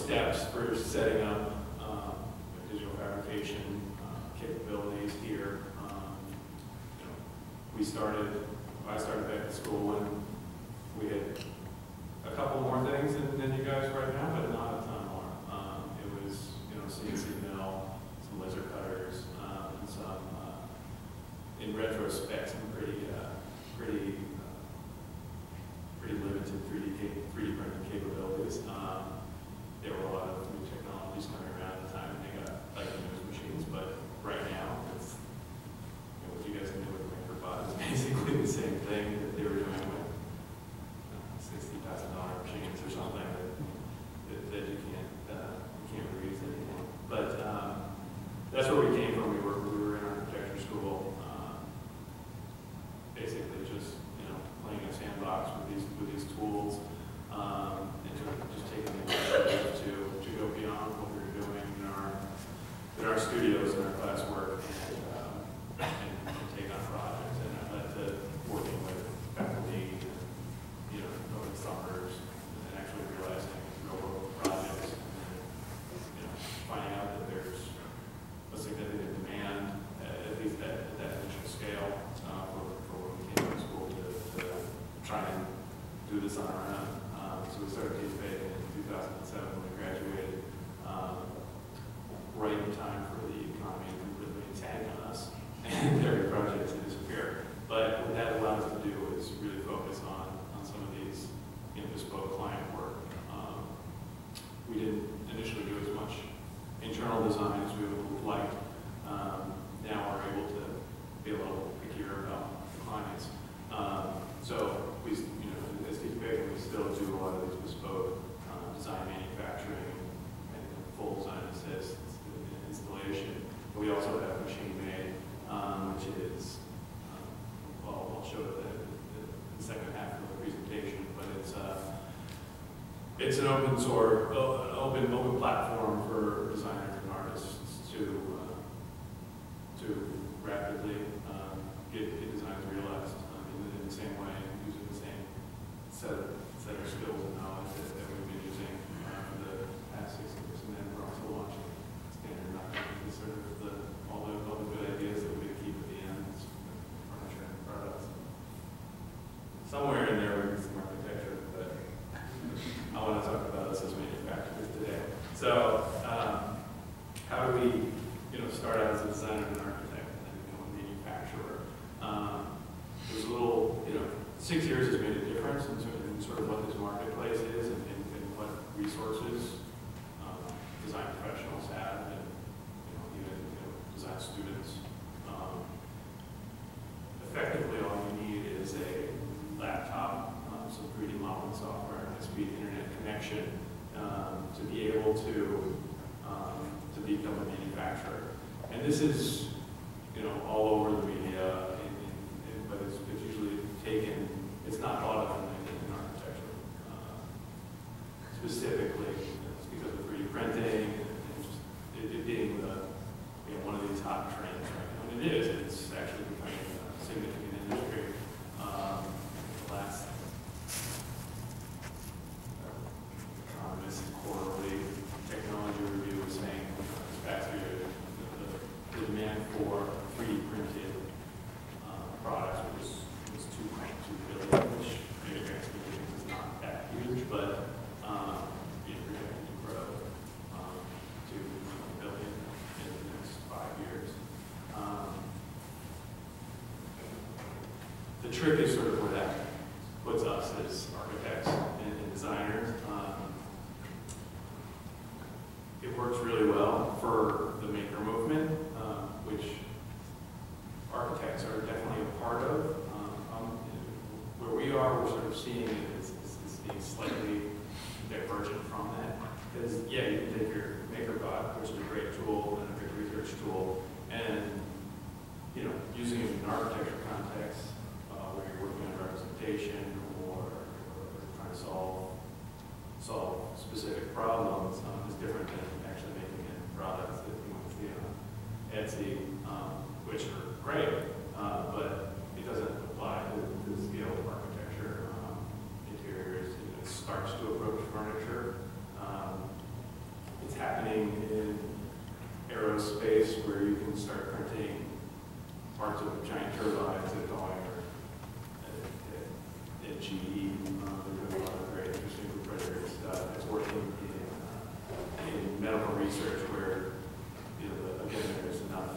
steps for setting up digital fabrication capabilities here. You know, I started back at school when we had a couple more things than you guys right now, but not a ton more. It was, you know, CNC mill, some laser cutters, and some, in retrospect, some pretty limited 3D printing capabilities. There were a lot of new technologies coming around at the time, and they got like those machines. But right now, it's, you know, what you guys can do with MakerBot is basically the same thing that they were doing with $60,000 machines or something that you can't reuse anymore. But that's where we came from. We were in architecture school, basically just, you know, playing a sandbox with these tools, and just taking the initiative to go beyond what we were doing in our studios and our classwork, and take on projects. And that led to working with faculty, you know, over the summers, and actually realizing real world projects, and then, you know, finding out that there's a significant demand, at least at that initial scale, for when we came to school to try and do this on our own. So we started participating in 2007 when we graduated, right in time for the economy to completely tank on us and every project to disappear. But what that allowed us to do is really focus on some of these, you know, bespoke client work. We didn't initially do as much internal design as we would have liked. Now we're able to be a little pickier about the clients. So we, you know, as Steve Baccon, we still do a lot of these bespoke design manufacturing and full design assist installation. But we also have machine made, which is, well, I'll show it the second half of the presentation, but it's an open source, open platform for designers and artists to rapidly get designs realized in the same way, using the same set of skills and knowledge that we've been using for the past 6 years. And then we're also launching standard knowledge, sort of all the good ideas that we keep at the end, furniture and products. Somewhere in there we some architecture, but I want to talk about us as manufacturers today. So how do we, you know, start out as a designer and an architect and then become a manufacturer? There's a little, you know, 6 years has made a difference in sort of what this marketplace is and what resources design professionals have, and, you know, even, you know, design students. Effectively, all you need is a laptop, some 3D modeling software, and high-speed internet connection to be able to become a manufacturer. And this is, you know, all over the media, but it's usually taken, it's not thought of in architecture. Specifically, it's because of 3D printing and just it being the, you know, one of these hot trends right now. And it is, it's actually becoming a significant industry. Last Economist Quarterly Technology Review was saying this past year the demand for 3D printed products was 2.2 billion, which maybe expectations is not that huge, but being projected to grow to 1 billion in the next 5 years. The trick is sort of where that puts us as architects and designers. It works really well for the maker movement, which architects are definitely a part of. Where we are, we're sort of seeing it as being slightly divergent from that. Because, yeah, you can take your MakerBot, which is a great tool and a great research tool, and, you know, using it in an architecture context, where you're working on representation or trying to solve specific problems, is different than actually making it products that you might see on Etsy, which are great, but it doesn't apply to the scale of architecture. Interiors, it starts to approach furniture, happening in aerospace where you can start printing parts of giant turbines at Boeing or at GE. They're doing a lot of very interesting proprietary stuff. It's working in medical research where, again, there's enough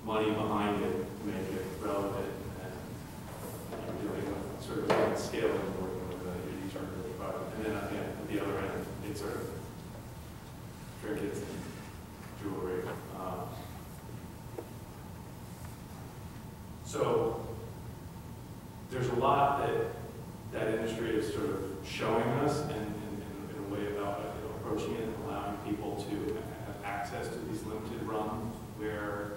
money behind it to make it relevant, and you're doing sort of like scaling and working with each other product. And then again, at the other end, it's sort of trinkets and jewelry. So there's a lot that industry is sort of showing us in a way about approaching it and allowing people to have access to these limited runs where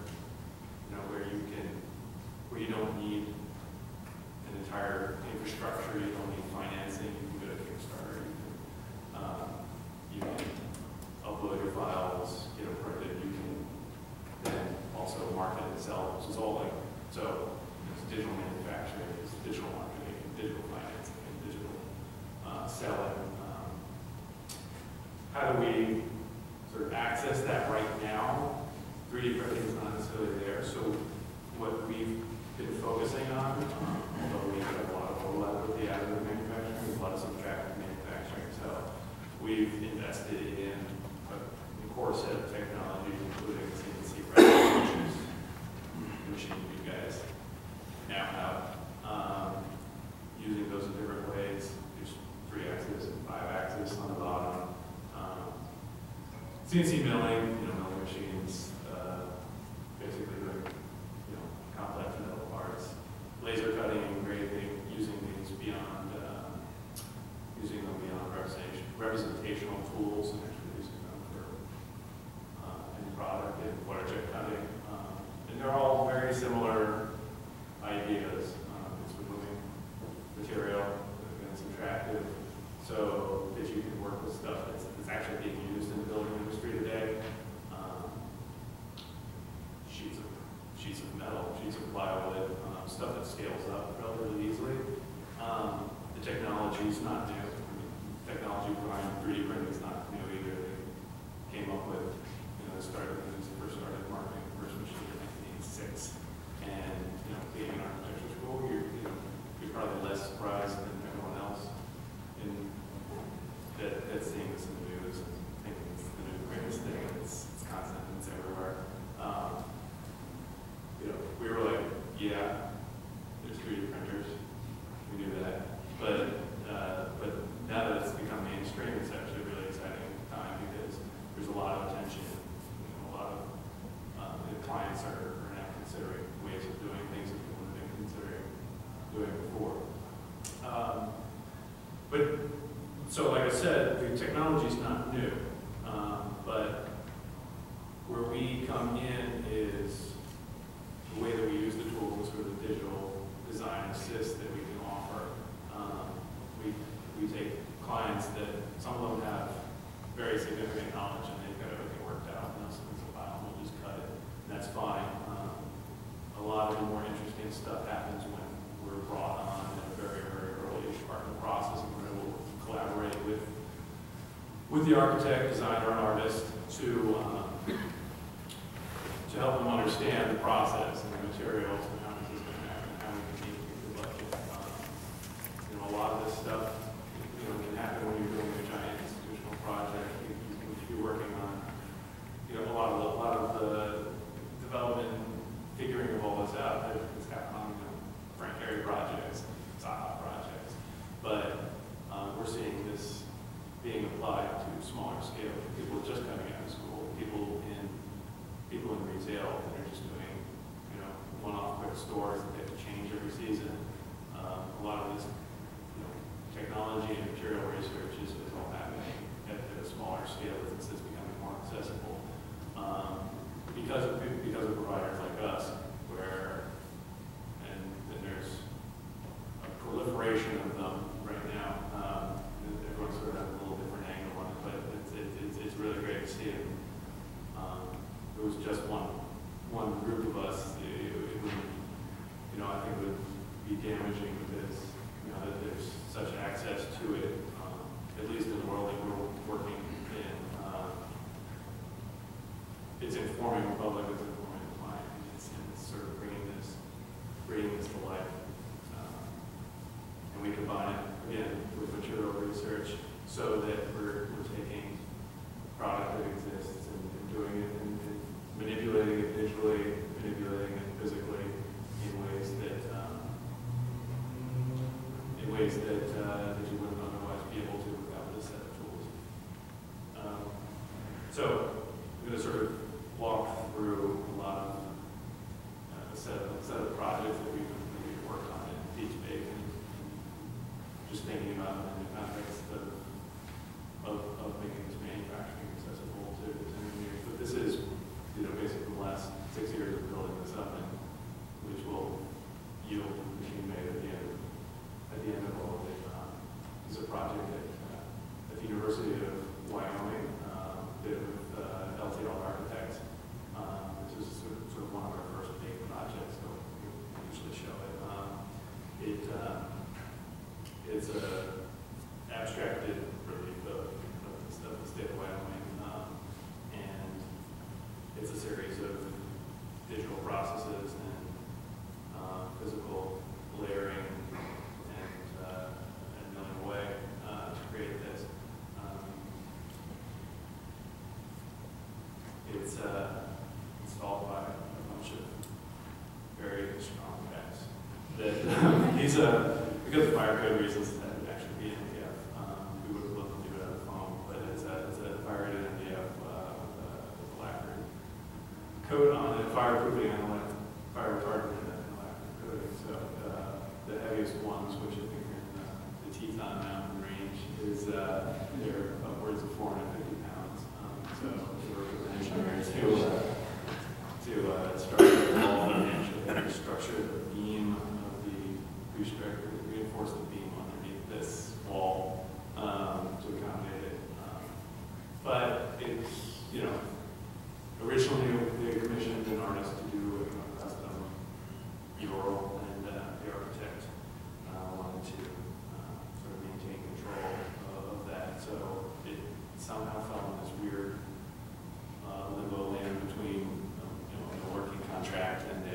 where you don't need an entire infrastructure, you don't need financing, you can go to Kickstarter, you can upload your files, get them printed, you can then also market and sell, which is all like, so it's digital manufacturing, it's digital marketing, digital financing, and digital selling. How do we sort of access that right now? 3D printing is not necessarily there, so what we've been focusing on, although we have a lot of overlap with the additive manufacturing, there's a lot of subtractive manufacturing, so we've invested in a core set of technologies, including CNC writing, which is the machine you guys now have, using those in different ways. There's 3-axis and 5-axis on the bottom. CNC milling, milling machines, basically doing, complex metal parts. Laser cutting and engraving, using these beyond, using them beyond representational tools and actually using them for end product and water jet cutting. And they're all very similar ideas. It's removing material that's attractive so that you can work with stuff that's actually being used in the building industry today. Sheets of metal, sheets of plywood, stuff that scales up relatively easily. The technology is not new. Technology behind 3D printing is not new either. They came up with, first started marketing the first machine in 1986. And being in architecture school, you're probably less surprised than everyone else that's seeing this in the news and thinking it's the new greatest thing. It's constant. It's everywhere. We were like, yeah, there's 3D printers. We knew that. But now that it's become mainstream, it's actually a really exciting time because there's a lot of attention. A lot of clients are now considering ways of doing things that people have been considering doing before. So like I said, the technology is not new. But where we come in is the way that we use the tools, sort of digital design assist that we can offer. We take clients that some of them have very significant knowledge and they've got everything worked out, and it's a file, and we'll just cut it, and that's fine. A lot of the more interesting stuff happens when we're brought on in a very, very early part of the process, and we're able to collaborate with the architect, designer, and artist to help them understand the process and the materials and how this is going to happen, how we can meet the budget. A lot of this stuff, can happen when you're doing a giant institutional project. You're working on, a lot of the development, figuring of all this out. It's happening on Frank Gehry projects, Zaha projects, but we're seeing this being applied to smaller scale. People just coming out of school, people in retail that are just doing, one-off quick stores that they have to change every season. A lot of this, technology and material research is all happening at a smaller scale as it's becoming more accessible. Because of providers like us, and there's a proliferation of them right now. Everyone sort of has a little different angle on it, but it's really great to see it. It was just one group of us. It would, I think it would be damaging because that there's such access to it, at least in the world that we're working in. informing the public, it's informing the client, and it's sort of bringing this to life. And we combine it, again, with material research so that we're taking a product that exists and doing it and manipulating it digitally, manipulating it physically in ways that that you wouldn't otherwise be able to without this set of tools. So I'm going to sort of walk through a lot of a set of projects that we've worked on at Beach Baccon, just thinking about them in the context of making this manufacturing accessible to engineers. But this is, basically the last 6 years of building this up, and which will yield machine made at the end of all of it. It's a project at the University of Wyoming, did with LTL Architects. This is sort of one of our first big projects, so we usually show it. It's a abstracted relief of the state of Wyoming, and it's a series of digital processes and physical layering and milling away to create this. It's installed by a bunch of very strong guys. That because of fire code reasons, that would actually be MDF. We would have loved to do it out of foam, but it's a fire rated MDF with a lacquer coat on it, fireproofing and fire retardant and lacquer coating. So the heaviest ones, which I think are in the Teton Mountain range, is they're upwards of 450 pounds. So we work with engineers to structure the wall and actually structure the beam of the reinforce the beam underneath this wall to accommodate it. But it's, originally they commissioned an artist to do a custom mural, and the architect wanted to sort of maintain control of that. So it somehow fell in this weird limbo land between a working contract and an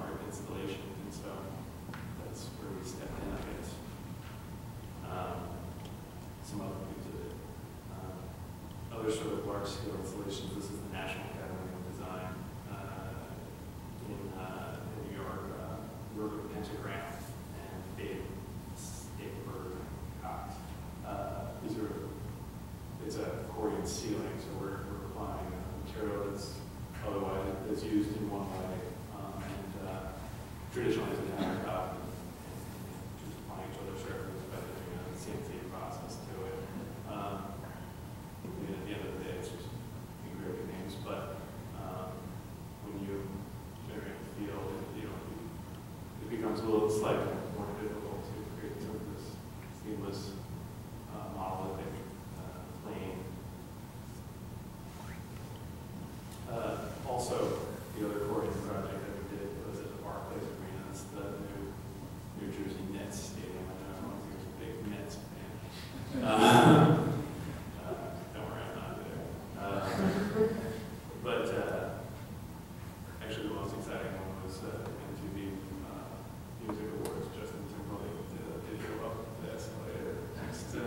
art installation. And so that's where we stepped in, I guess. Some other things of it. Other sort of large-scale installations. This is the National Academy of Design in New York. We work with Pentagram and Dave Staberg Cox. It's a accordion ceiling, so we're applying material that's used in one way, and traditionally it's a countertop, and just applying each other's surfaces by doing a CNC process to it. And at the end of the day, it's just engraving names, but when you generate the field, it becomes a little slightly more difficult to create some of this seamless monolithic plane. Also, the other accordion project that we did was at the Barclays Arena. It's the New Jersey Nets stadium. I know everyone thinks a big Nets fan. Don't worry, I'm not there. But actually, the most exciting one was MTV Music Awards. Justin Timberlake did a video up the escalator next to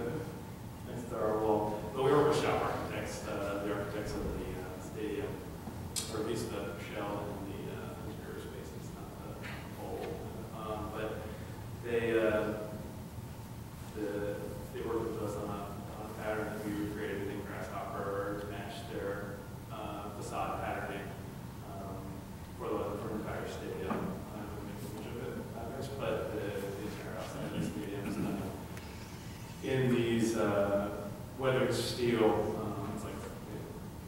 our wall. But we work with shop architects, the architects of the stadium, or at least the shell and the interior spaces, not the whole. But they worked with us on a pattern that we created in Grasshopper to match their facade patterning for the entire stadium. I don't make too much of it, but the entire outside of the stadium is done in these weathered steel. It's like it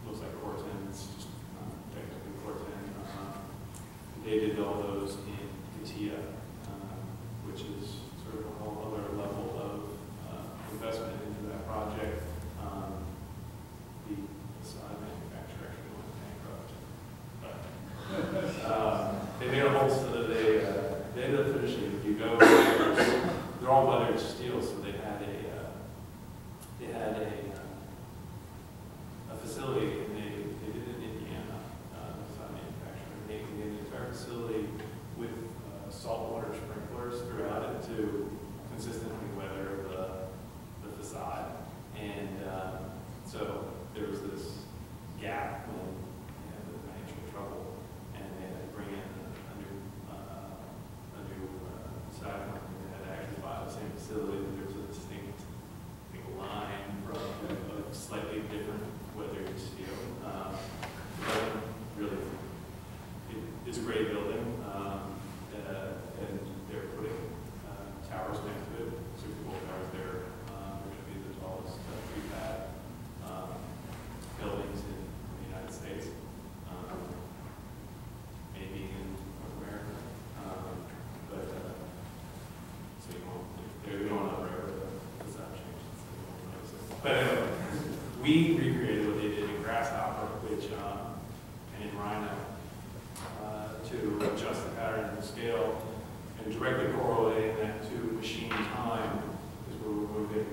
looks like Corten. It's just technically Corten. They did all those in CATIA, which is sort of a whole other level of investment into that project. The facade manufacturer actually went bankrupt, but they made a whole so that they ended up finishing. If you go, they're all weathered steel, so they had a facility, and they did it in Indiana, But anyway, we recreated what they did in Grasshopper, which, and in Rhino, to adjust the pattern and the scale, and directly correlating that to machine time, because we're removing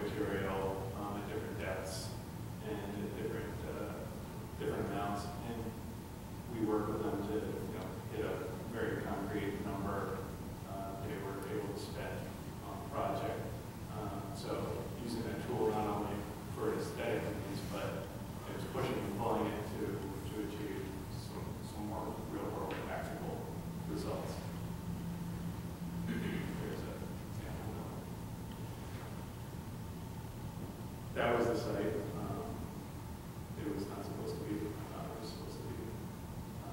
material at different depths and at different amounts. And we work with them to hit a very concrete number they were able to spend on the project. So using that tool not only for aesthetic needs, but it was pushing and pulling it to achieve some more real-world practical results. There's an example. That was the site. It was not supposed to be. It was supposed to be a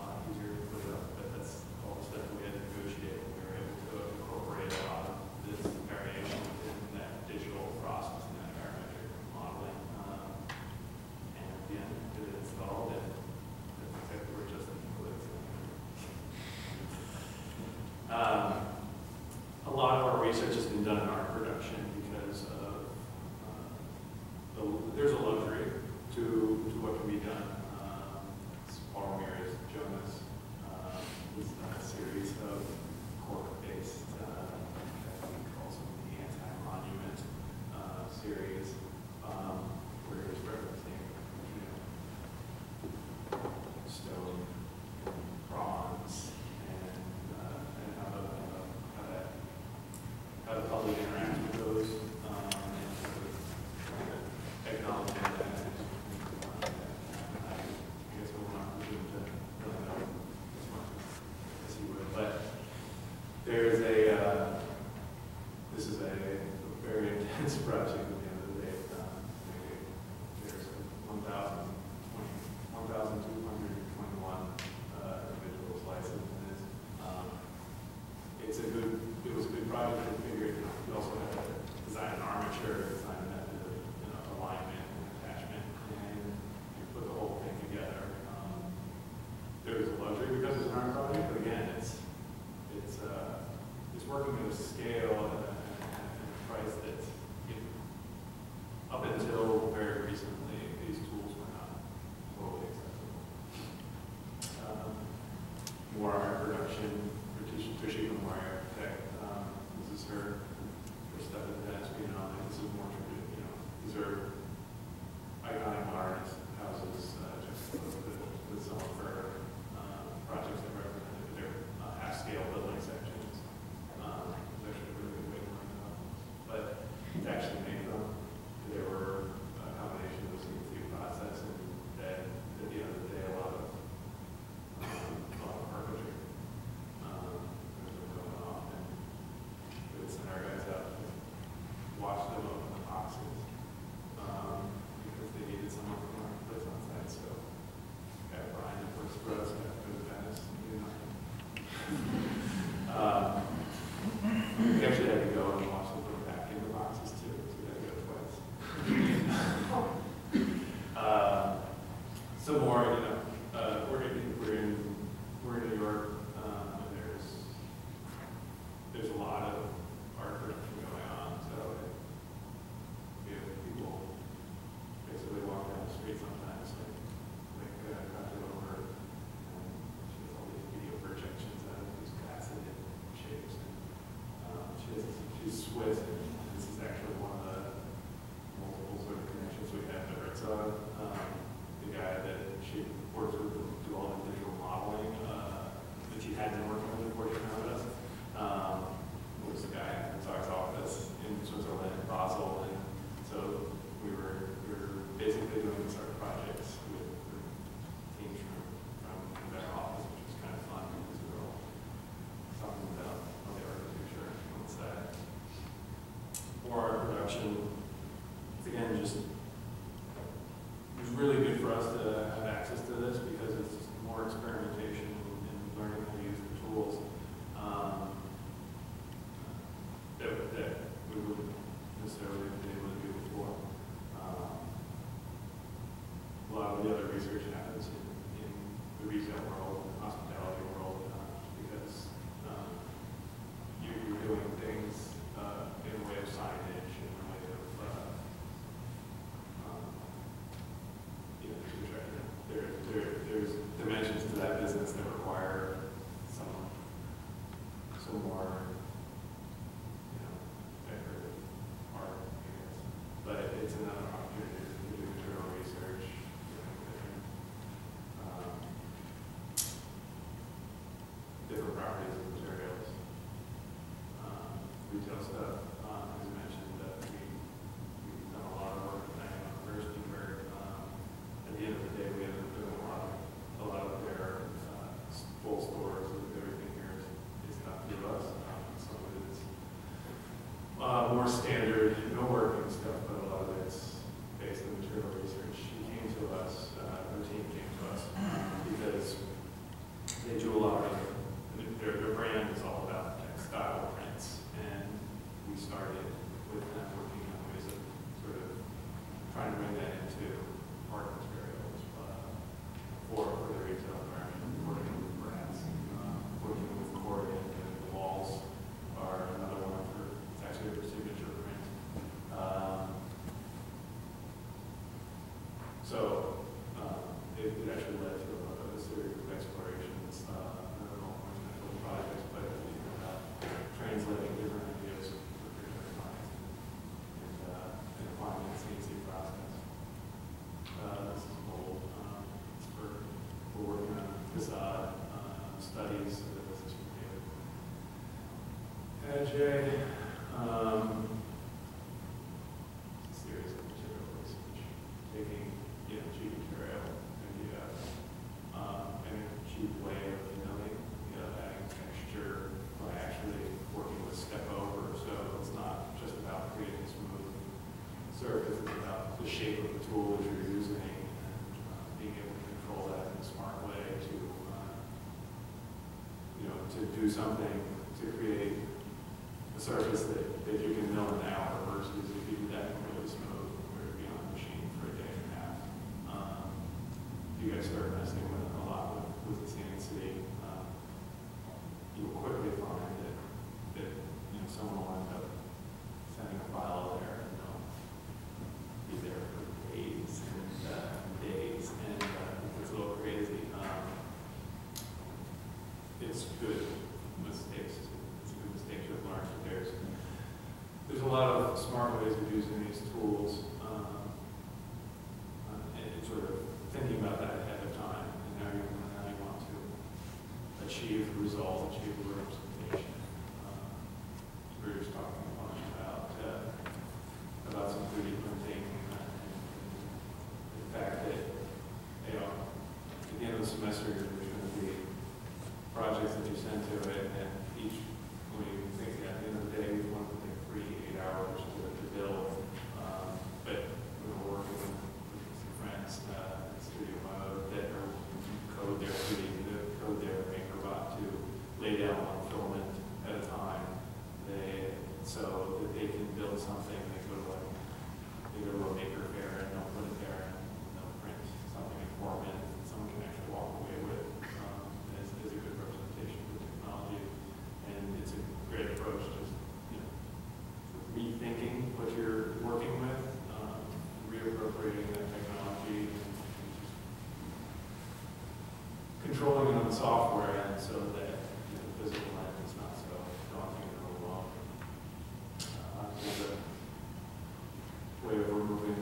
lot easier to put it up, but that's all the stuff we had to negotiate. We were able to incorporate a lot of this variation in that digital process and that parametric modeling. And at the end, it installed, and that's exactly where Justin was. A lot of our research has been done in art production because of there's a luxury to what can be done. Paul Ramirez, Jonas, this is a series of cork-based, we call some of the anti-monument series, where it's referencing, stone, bronze, and how the public interacts with those, and sort of acknowledging that. I guess we're not going to really know as much as he would, but there's this is a very intense project at the end of the day. There's 1,221 individuals licensed in this. It was a good project. I figured we also had to design an armature, design a method of alignment and attachment, and put the whole thing together. There was a luxury because it's an art project, but again, it's working at a scale and a price that's, up until very recently, these tools were not totally accessible. More art production, Trishika Moore, architect. This is her stuff that has been on. This is more traditional. These are iconic modernist houses, just with some of her projects that represented their half-scale building sections. It's actually a really good way to learn about them. But to actually make them, they were a combination of the CNC process and that, at the end of the day, a lot of carpentry. Going off, and we would send our guys out to watch them open the boxes because they needed someone from our place on site. So, got Brian that works for us, got to go to Venice, we actually had to go and watch them put back in the boxes too, so we had to go twice. Some more, we're in New York, and there's a lot of art production going on, so we have people basically walk down the street sometimes, like Dr. Over, and she has all these video projections out of these faceted shapes. She's Swiss, and this is actually one of the multiple sort of connections we have to Herzog, the guy that she works with to do all the digital modeling that she had been working with before she found us. Was the guy in Herzog's office in Switzerland, in Basel, and so we were basically doing these art projects with teams from their office, which was kind of fun because we were all talking about the architecture on the side. For art production, again, it was really good for us to have access to this because it's just more experimentation and learning how to use the tools that we wouldn't necessarily have been able to do before. A lot of the other research happens in the retail world, the hospitality world, because you're doing things in a way of signage, in a way of standard millworking stuff, but a lot of it's based on material research. She came to us, her team came to us, because they do a lot of, their brand is all about textile prints, and we started with them working on ways of sort of trying to bring that into art materials for the retail environment, working with brands, working with Corrigan, and the walls are another one for, it's actually for signature print. It actually led to a series of explorations, not only on projects, but about translating different ideas for different clients and applying the CNC process. This is old. We're working on facade studies. This is from David. Series of material research, taking cheap material and a cheap way of milling, adding texture by actually working with step over. So it's not just about creating a smooth surface, it's about the shape of the tool that you're using and being able to control that in a smart way to do something to create a surface that you can mill an hour versus if you do that really smooth, where it'd be on a machine for a day and a half. You guys start messing with it a lot with the CNC, you will quickly find that someone will end up sending a file there and they'll be there for days and days, and it's a little crazy. It's good mistakes. It's a good mistake to have learned. But there's a lot of smart ways of using these tools, and sort of thinking about that ahead of time, and how you want to achieve the result, achieve the representation. We were just talking a bunch about some 3D printing and the fact that at the end of the semester there's going to be projects that you send to it, and each, when you think at the end of the day, we want to take 3 8 hours to build. But we're working with some friends in Studio Mode that are code their 3D, code their MakerBot to lay down one filament at a time. So that they can build something, they go to a maker fair and they'll put it there and they'll print something in form and someone can actually walk away with. As a good representation of the technology, and it's a great approach to rethinking what you're working with, reappropriating that technology, and controlling it on the software end so that the physical end is not so daunting and overwhelming. There's a way of removing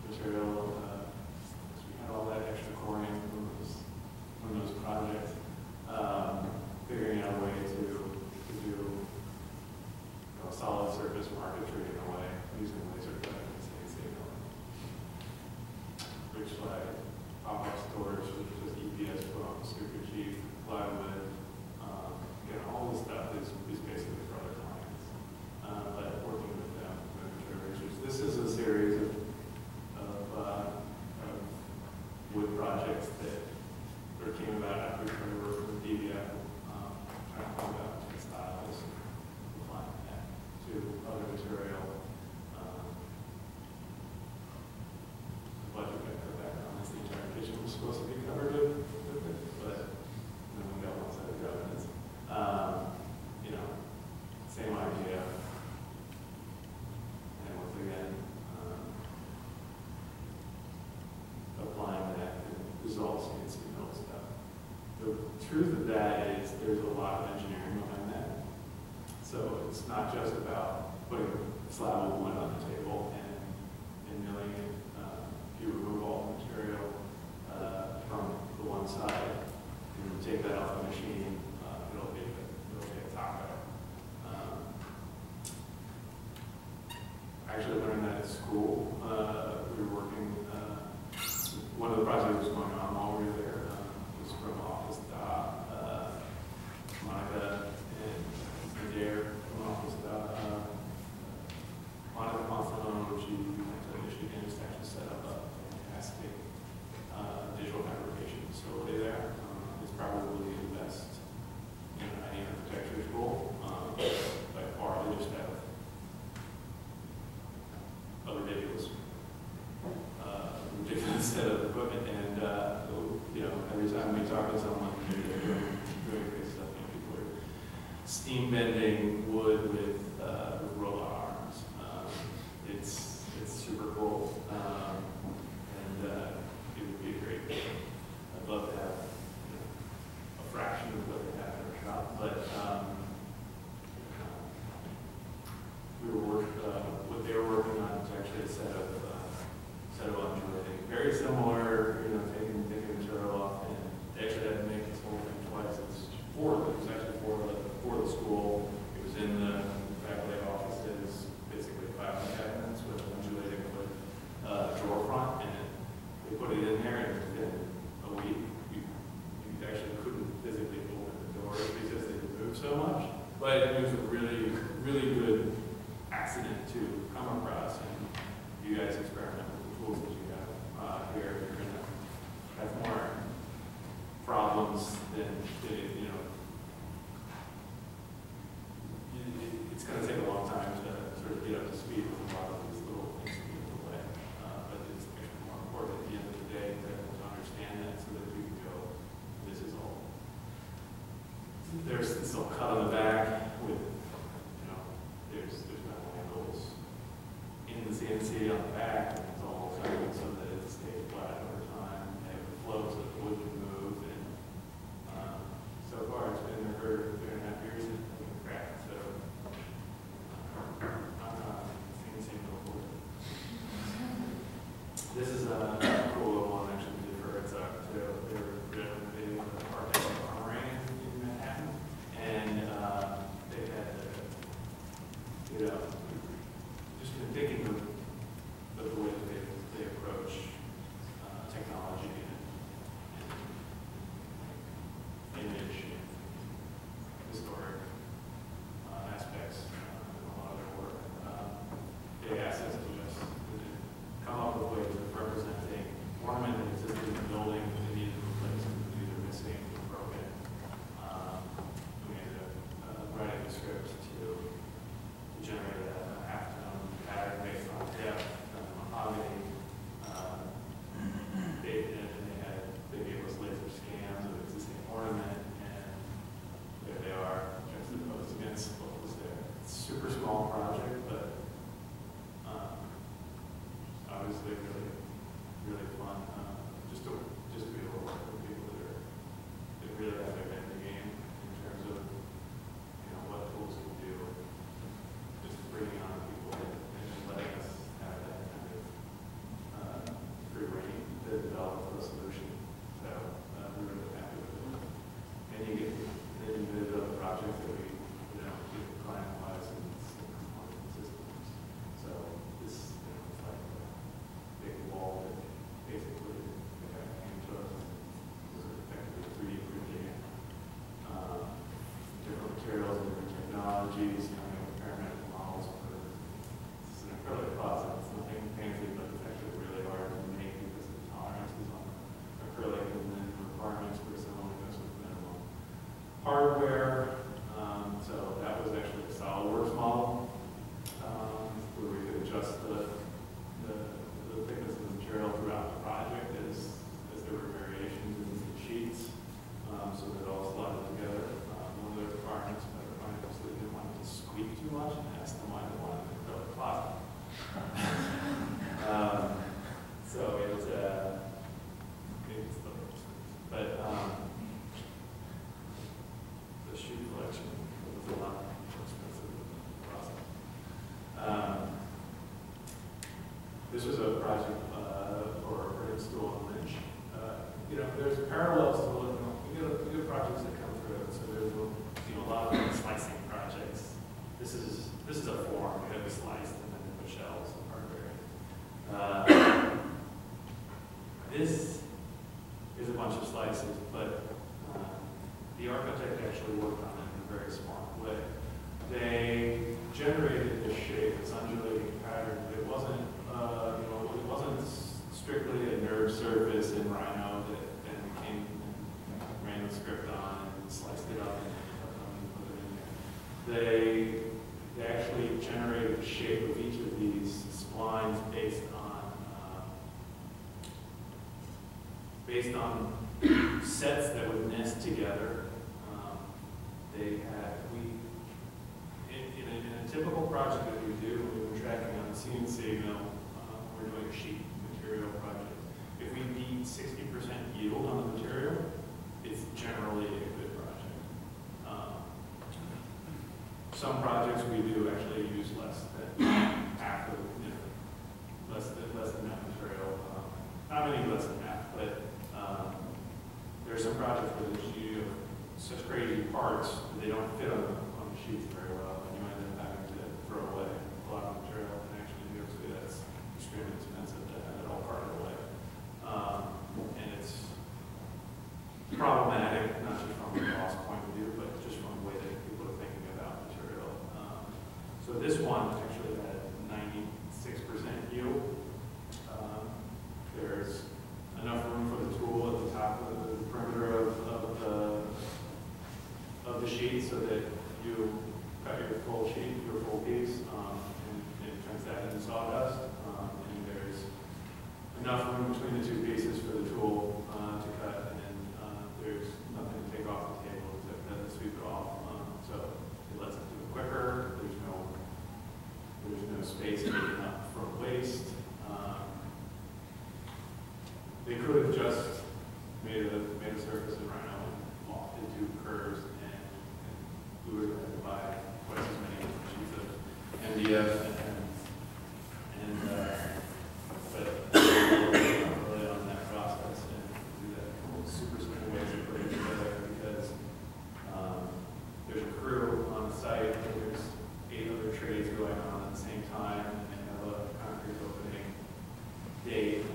material. We had all that extra coring from those projects. Figuring out a way to do solid surface marquetry in a way, using laser cutting and CNC milling. Bridge slide, pop-up storage, which is EPS foam, super cheap, plywood. Again, all this stuff is basically for other clients, but working with them, with material research. This is a series of wood projects that came about after we started working with DVF, trying to think about textiles, applying that to other material. The budget got cut back on this. The entire kitchen was supposed to be covered with it, but then we got one side of the evidence. Same idea. And once again, applying that results in CNC mill stuff. The truth of that is there's a lot of engineering behind that. So it's not just about putting a slab of wood on the table and milling it. If you remove all the material from the one side and take that off the machine, it'll be a taco. I actually learned that at school. We were working, one of the projects was going on while we were there. Was from Office Dot, Monica and Adair from Office Dot seam bending wood with robot arms. It's super cool, and it would be a great. I'd love to have a fraction of what they have in our shop, but what they were working on was actually a set of undulating, very similar. Taking the material off, and they actually had to make this whole thing twice. It was actually for the school. It was in the faculty offices, basically filing cabinets with undulating wood drawer front, and they put it in there, and within a week, you actually couldn't physically open the doors because they would move so much. But it was a really, really good accident to come across, and you guys experiment with the tools that you have here. You're going to have more problems than, it's going to take a long time to sort of get up to speed with a lot of these little things that get in the way. But it's actually more important at the end of the day to understand that so that you can go, this is all. There's this little cut on the back with, there's metal handles in the CNC on the back, and it's all cut so that it stays flat over time. They have the flow so the wood can move, and so far it's been there for 3.5 years and it's been cracked, so CNC no wood. This is a cool little one actually we did for its they're renovating the park armory in Manhattan, and they had just been thinking of the way that they approach technology and image and historic aspects in a lot of their work. They asked us to just come up with ways of representing ornament that existed in the building that they needed to replace, either missing or broken. We ended up writing a script to generate a half-tone pattern based on depth and mahogany. They gave us laser scans of existing ornament, and there they are, juxtaposed against what was there. It's a super small project, but obviously really, really fun. Just to be able to work with people that really have their head in the game in terms of what tools can do. Just bringing on people and just letting us have that kind of free reign to develop a solution. So we're really happy with it. And you get the other projects that we, get client-wise and component systems. So this, it's like a big wall that basically came to us was effectively 3D printing different materials and different technologies, experimental models for this is an acrylic closet. It's nothing fancy, but it's actually really hard to make because of the tolerances on acrylic and then requirements for someone who goes with minimal hardware. So that was actually a SolidWorks model where we could adjust the thickness of the material throughout the project as there were variations in the sheets, so that it all slotted together. One of the requirements by the client was they didn't want it to squeak too much, and asked them why they wanted an acrylic closet. So it was but the shoe collection was a lot more expensive than the process. This was a project for a grade school in Lynch. There's parallels to we get projects that come through. So there's a lot of slicing projects. This is a form that we sliced and then put shells and hardware. This is a bunch of slices, but the architect actually worked on it in a very smart way. They generated this shape, this undulating pattern. It wasn't, it wasn't strictly a nerve surface in Rhino that then we came and ran the script on and sliced it up and put it in there. They actually generated the shape of each of these splines based on sets that would nest together. We CNC mill, we're doing a sheet material project. If we need 60% yield on the material, it's generally a good project. Some projects we do actually use less than half of, less than that material. Not many less than half, but there are some projects where you have such crazy parts that they don't fit on the sheets very well, and you end up having to throw away a lot of material. And actually, in New York City, that's extremely expensive to have it all carted away. And it's problematic, not just from a cost point of view, but just from the way that people are thinking about material. So this one actually had 96% yield. There's enough room for the tool at the top of the perimeter of the sheet so that you cut your full sheet, your full piece, and it turns that into sawdust. And there's enough room between the two pieces for the tool to cut, and there's nothing to take off the table except to sweep it off. So it lets it do it quicker. There's no space taken up from waste. They could have just made a surface in Rhino and lofted two curves, and we would have had to buy twice as many sheets of MDF but really on that process and do that super simple ways of putting it together, because there's a crew on the site, and there's 8 other trades going on at the same time, and they have a concrete opening date, and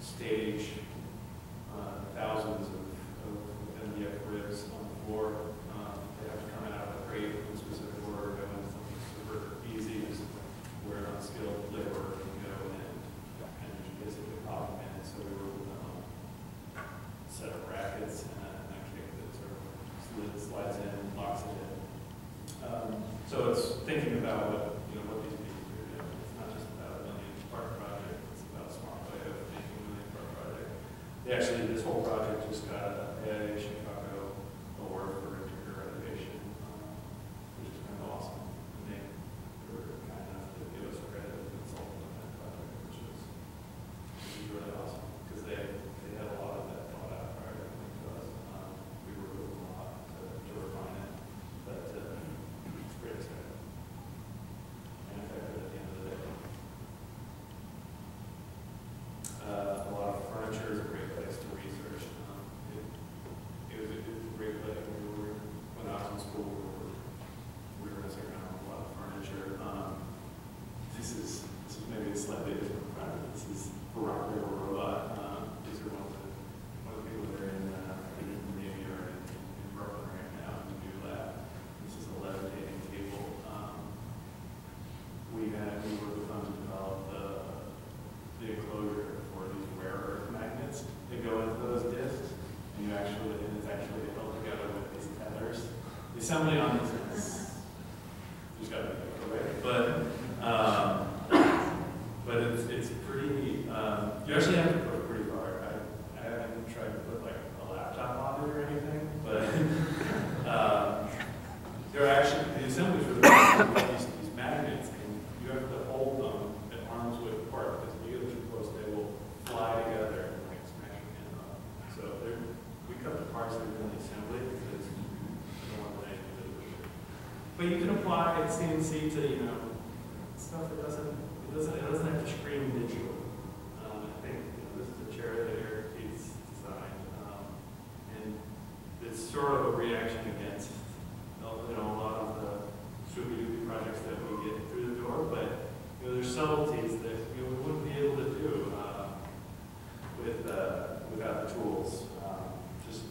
stage thousands of MDF ribs on the floor. They have to come out of a crate in a specific order, go into something super easy, just where unskilled labor can go in and just basically pop them in. So we were set up brackets and a kick that sort of slides in, locks it in. So it's thinking about what these pieces are doing. It's not just about a million-part project. It's about a smart way of making a million-part project. Actually, this whole project just got a Chicago award for interior renovation, which is kind of awesome. And they were kind enough to give us a credit as a consultant on that project, which is really awesome, because they had a lot of that thought out prior to coming to us. We worked with them a lot to refine it, but it's great exciting and effective at the end of the day. A lot of furniture is a great place to research. It was a great place. When I was in school, we were messing around with a lot of furniture. This is maybe a slightly different project. This is for Rock River Robot. These are one of the people that are in the Navy or in Brooklyn right now in the new lab. This is a levitating table. We were the fun to develop the enclosure for these rare earth magnets that go into those discs, and it's actually held together with these tethers. The assembly on these is just got to be away, but it's pretty neat. You actually have to put it pretty far. I haven't tried to put like a laptop on it or anything, but they're actually the assemblies for these magnets, and you have to hold them at arm's width apart, because if you get too close, they will fly together and like smash again. So we cut the parts that are in the assembly because we don't want anything to do with it. But you can apply CNC to stuff that doesn't have to scream digital. I think this is a chair that Eric Keats designed, and it's sort of a reaction against a lot of the swoopy-doopy projects that we get through the door, but there's subtleties that we wouldn't be able to do without the tools. Just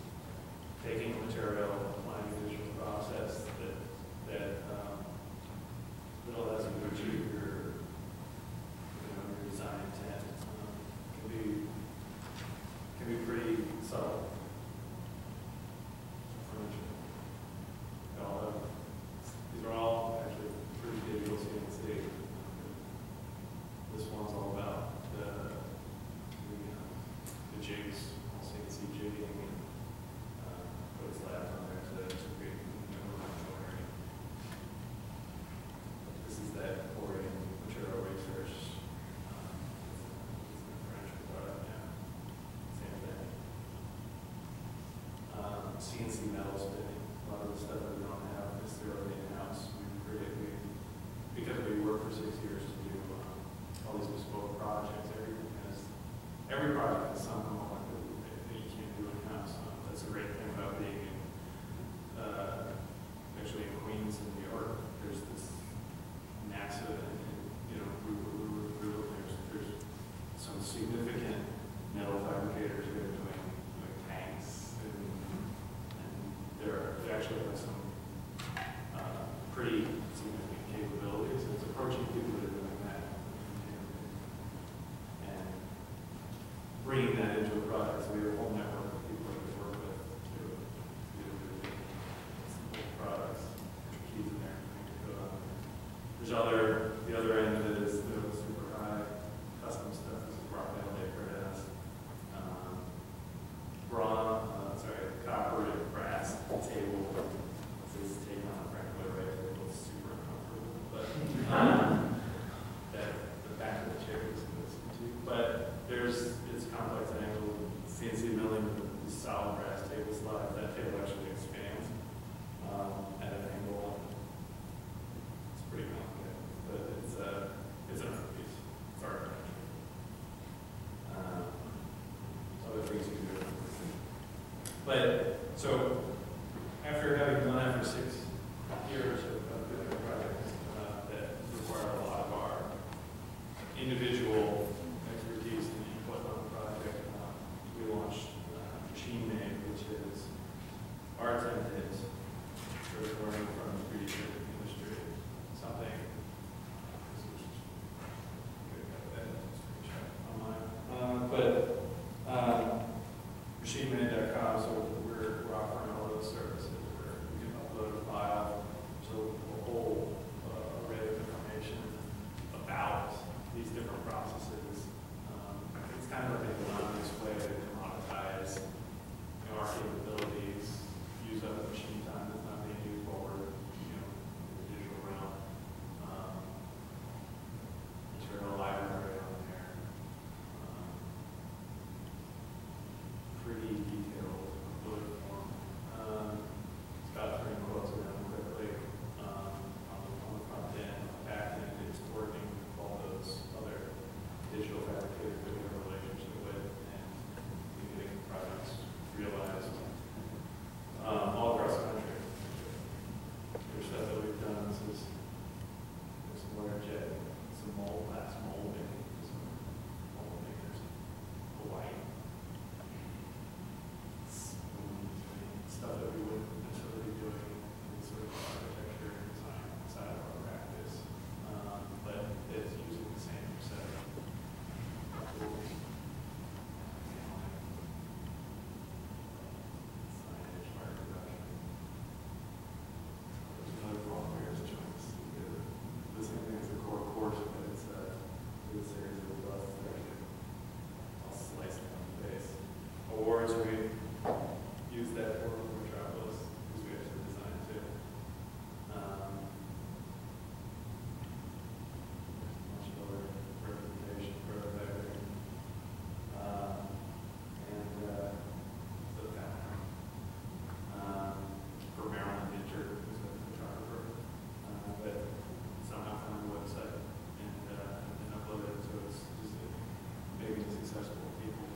taking the material, applying a visual process that allows you to achieve your design intent can be pretty subtle. These are all actually pretty digital CNC. This CNC metal spinning. A lot of the stuff that we don't have necessarily in-house. Because we worked for 6 years to do all these bespoke projects, every project has some component that you can't do in-house. That's a great thing about being in, actually in Queens and New York. There's this NASA and there's some significant metal fabricators that are doing like tanks, and they actually have some pretty significant capabilities. It's approaching people that are doing that and bringing that into a product. So we have a whole network of people that we work with to do products, keys and everything. There's the other end of it is the super high custom stuff. This is Rockdale Baker has copper and brass table. This is taking on a Frank Lloyd Wright table. It's super uncomfortable, but the back of the chair is too. But it's complex angle CNC milling with the solid brass table slides. That table actually expands at an angle. It's pretty complicated, but it's an art piece. It's architecture. Other things you can do. But so after having done that for 6 years of doing projects that require a lot of our individual expertise and input on the project, we launched Machine Made, which is our attempt is sort of learning from the 3D printing industry, something. MachineMade.com, so we're offering all those services where you can upload a file, so a whole array of information about these different processes. It's kind of like an anonymous way to commoditize our capabilities, use up the machine time that's not being used forward, in the digital realm. Material library on there. Pretty detailed bullet form. It's got 3 quotes around quickly on the front end. On the back end, it's working with all those other digital fabricators that we have a relationship with and getting products realized all across the country. There's stuff that we've done. There's some wire jet, some glass molding, some mold makers, Hawaii. Stuff that we wouldn't necessarily be doing in sort of architecture and design side of our practice, but it's using the same set of tools. Signage, art production. There's another volunteers join us. The same thing as the core course, but it's a series of busts that I'll slice down the face. Awards, we use that for travelers because we actually designed too. Much lower representation, prototyping, and the background. For Marilyn Mitchell, who's a photographer, but somehow found the website and uploaded it, so it's just maybe successful people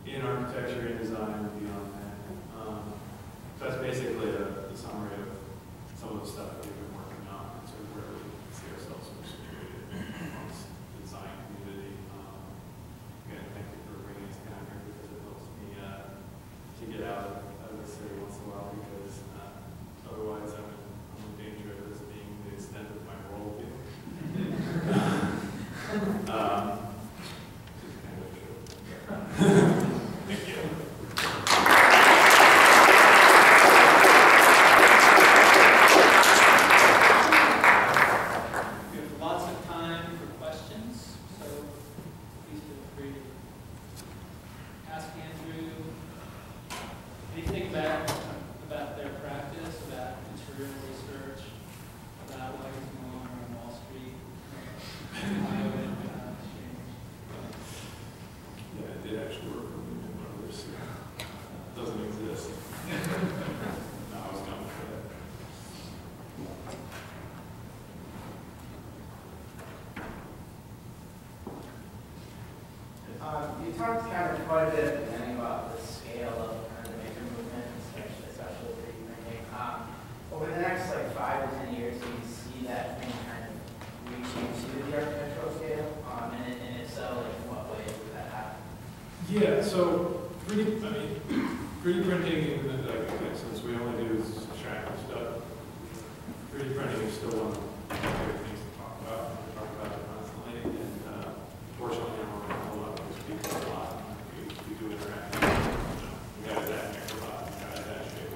in architecture and design and beyond that. So that's basically the summary of some of the stuff that we've been working on and sort of where we see ourselves situated amongst the design community. Again, thank you for bringing us down here because it helps me to get out of the city once in a while because otherwise I'm in danger of this being the extent of my worldview. Which is kind of true. Thank you. talked kind of quite a bit at the beginning about the scale of kind of the maker movement, especially with 3D printing. Over the next like 5 to 10 years, do you see that thing kind of reaching to the architectural scale? And if so, like in what ways would that happen? Yeah, so 3D printing, like, since we only do abstract stuff, 3D printing is still one of the favorite things to talk about. We talk about it constantly, and fortunately, I'm working with a lot of those people a lot. We do interact. We got that microbot, we got that shape.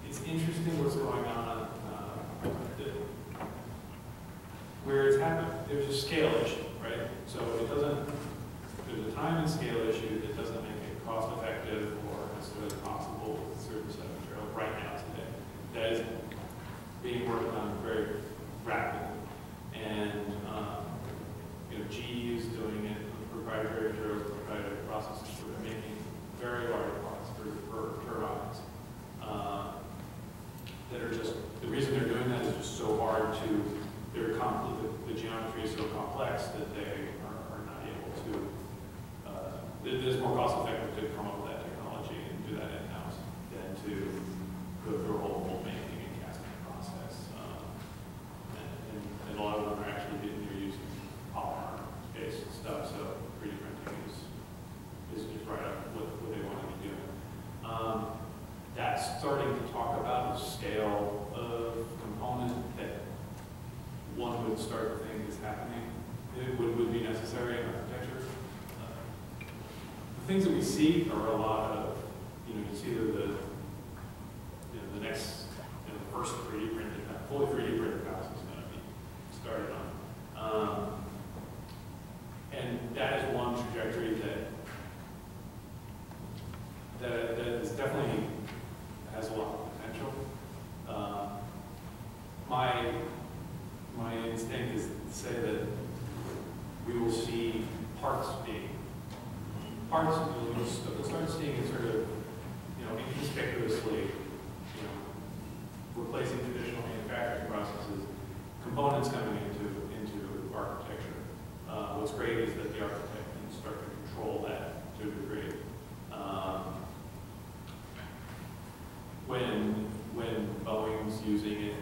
It's interesting what's going on. Where it's happened, there's a scale issue, right? So it doesn't, there's a time and scale issue that doesn't make it cost effective or necessarily possible with a certain set of material right now today. That is being worked on very rapidly. And GE is doing it with proprietary materials, proprietary processes, where they're making very large parts for turbines that are just, the reason they're doing that is just so hard to, the geometry is so complex that they are not able to, it is more cost effective to come up with that technology and do that in-house than to go through a whole mold making and casting process. And a lot of them are actually they're using polymer-based stuff, so 3D printing is right up what they want to be doing. That's starting to talk about the scale of component that one would start to think is happening. It would be necessary in architecture. The things that we see are a lot of, you see the next, the first 3D printed, fully 3D printed house is going to be started on. And that is one trajectory that is definitely has a lot of potential. My instinct is to say that we will see parts, we'll start seeing it sort of, inconspicuously, replacing traditional manufacturing processes, components coming into architecture. What's great is that the architect can start to control that to a degree. When Boeing's using it,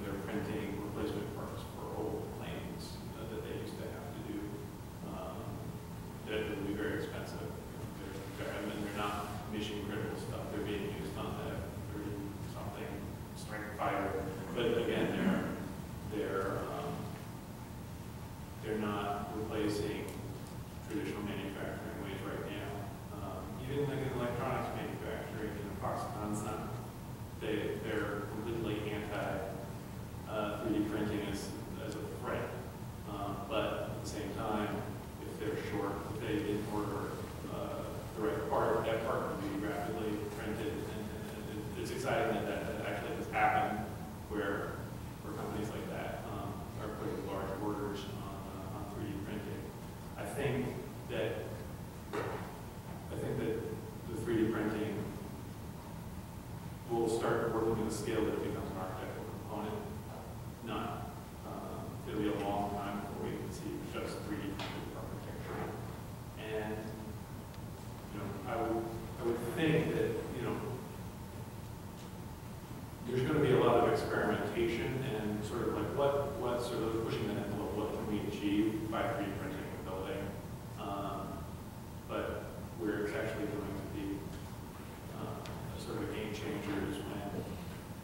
they're printing replacement parts for old planes that they used to have to do. That would be very expensive. They're not mission critical stuff. They're being used on the 30-something strike fighter. But again, they're not replacing traditional manufacturing ways right now. Even like in electronics manufacturing, Foxconn's not. They're completely anti 3D printing as a threat. But at the same time, if they're short, if they didn't order the right part, that part can be rapidly printed. And it's exciting that actually has happened where companies like that are putting large orders on 3D printing. I think that the 3D printing will start working at a scale that it becomes an architectural component. It'll be a long time before we can see just 3D printed architecture. And I would think that there's going to be a lot of experimentation and sort of like what sort of pushing the envelope. What can we achieve by 3D printing a building? But where it's actually going to be sort of a game changer is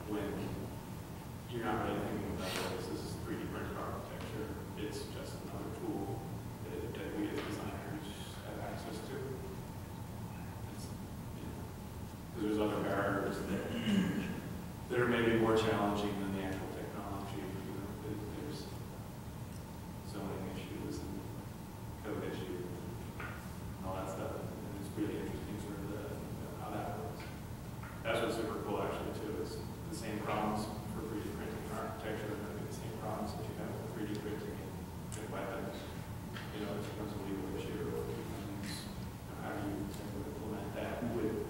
when you're not really thinking about this is 3D printed architecture. It's just another tool that we as designers have access to. There's other barriers that are maybe more challenging than the actual technology. There's zoning issues and code issues and all that stuff. And it's really interesting sort of how that works. That's what's super cool actually too, is the same problems for 3D printing and architecture are going to be the same problems that you have with 3D printing and weapons. It becomes a legal issue. It becomes, how do you implement that within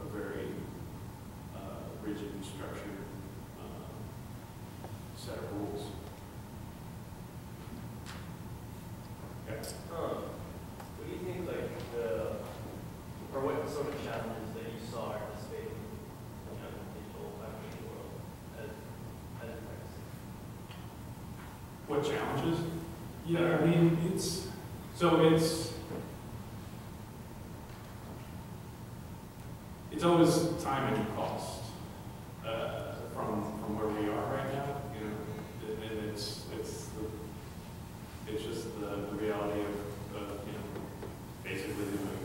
a very rigid and structured set of rules. What do you think, like, or what sort of challenges that you saw anticipating in the digital application world as it affects? What challenges? Yeah, I mean, it's always time and cost from where we are right now. You know, and it's just the reality of you know, basically doing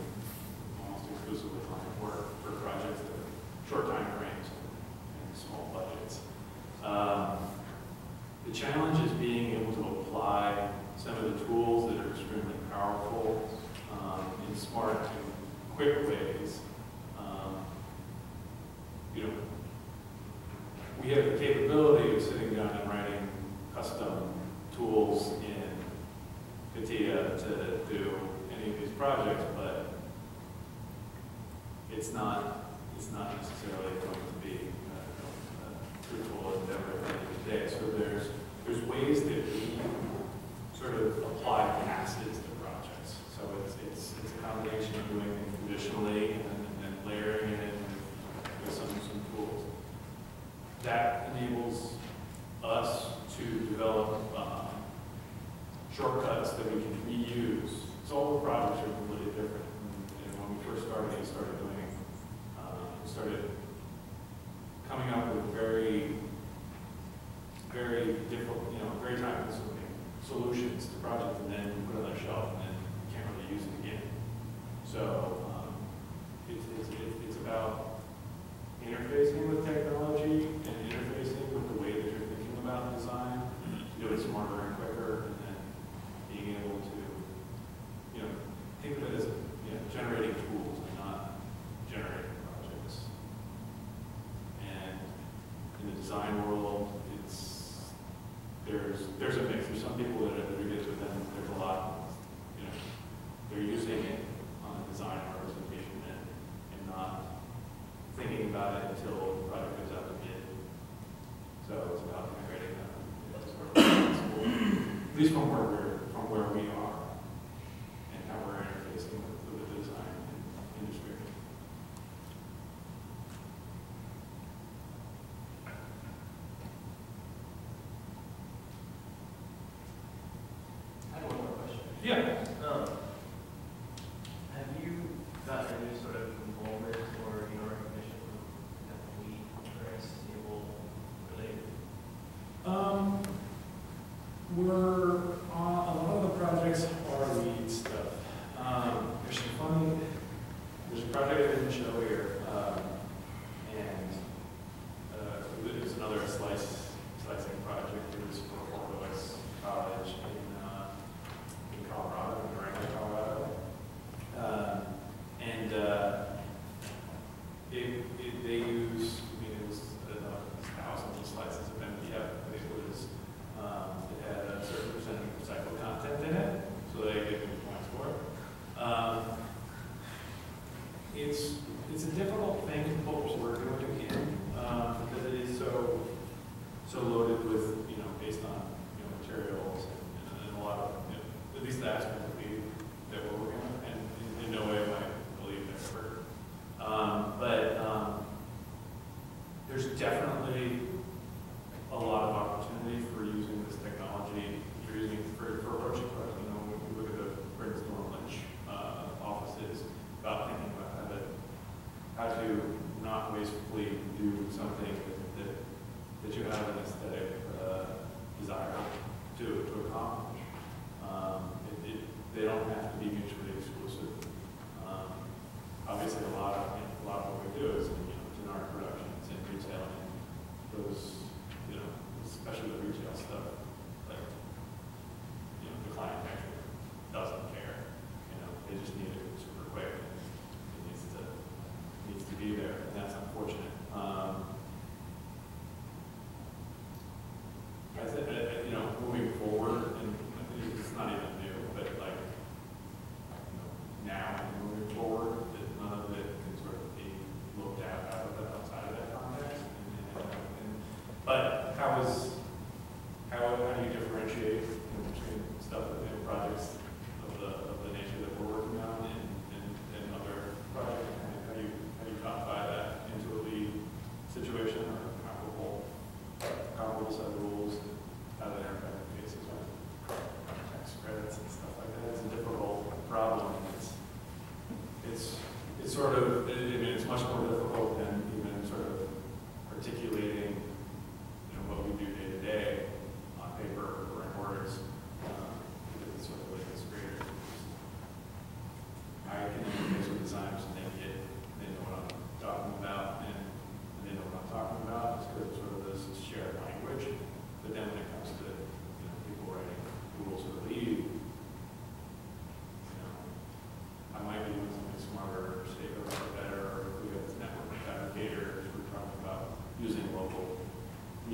almost exclusively client work for projects that are short time frames and small budgets. The challenge is being able to apply some of the tools that are extremely powerful in smart and quick ways. You know, we have the capability of sitting down and writing custom tools in CATIA to do any of these projects, but it's not necessarily going to be a fruitful endeavor at the end of the day. So there's ways that we sort of apply classes to projects. So it's a combination of doing things traditionally and then layering it in with some tools. That enables us to develop shortcuts that we can reuse. So all the projects are completely different. And when we first started, we started coming up with very difficult, you know, very time-consuming solutions to projects, and then put it on a shelf, and then you can't really use it again. So it's about interfacing with technology and interfacing with the way that you're thinking about design, do it smarter and quicker, and then being able to, you know, think of it as, you know, generating tools and not generating projects. And in the design world, there's a mix. There's some people that are good with them. There's a lot, you know, they're using it on a design representation and not thinking about it until the project goes out to bid. So it's about integrating that as sort of possible, at least from where we are and how we're interfacing with the design industry. I have one more question. Yeah. Have you gotten any sort of involvement or, you know, recognition from FLE or sustainable related? We're on a lot of the projects are lead stuff. There's some funny. There's a project I didn't show here, and it's another slicing project. It was for Orleans College in Colorado, in Durango, Colorado. They use, I mean, it was thousands of slices of MDF. It had a certain percentage of recycled content in it, so they get good points for it. It's a difficult thing to put what we're doing in because it is so loaded with, you know, based on, you know, materials and a lot of, you know, at least the aspect that we're working on, and in no way am I believe that's perfect. There's definitely a lot of opportunity for using this technology. For approaching projects. You know, when we look at the brainstorm lunch offices, about thinking about how to not wastefully do something that you have an aesthetic desire to accomplish. They don't have to be mutually exclusive. Obviously, a lot of what we do is, you know, it's in art production, it's in retail, and those, you know, especially the retail stuff, like, you know, the client actually doesn't care. You know, they just need it super quick. It needs to be there, and that's unfortunate. You know, moving forward, and it's not even new, but like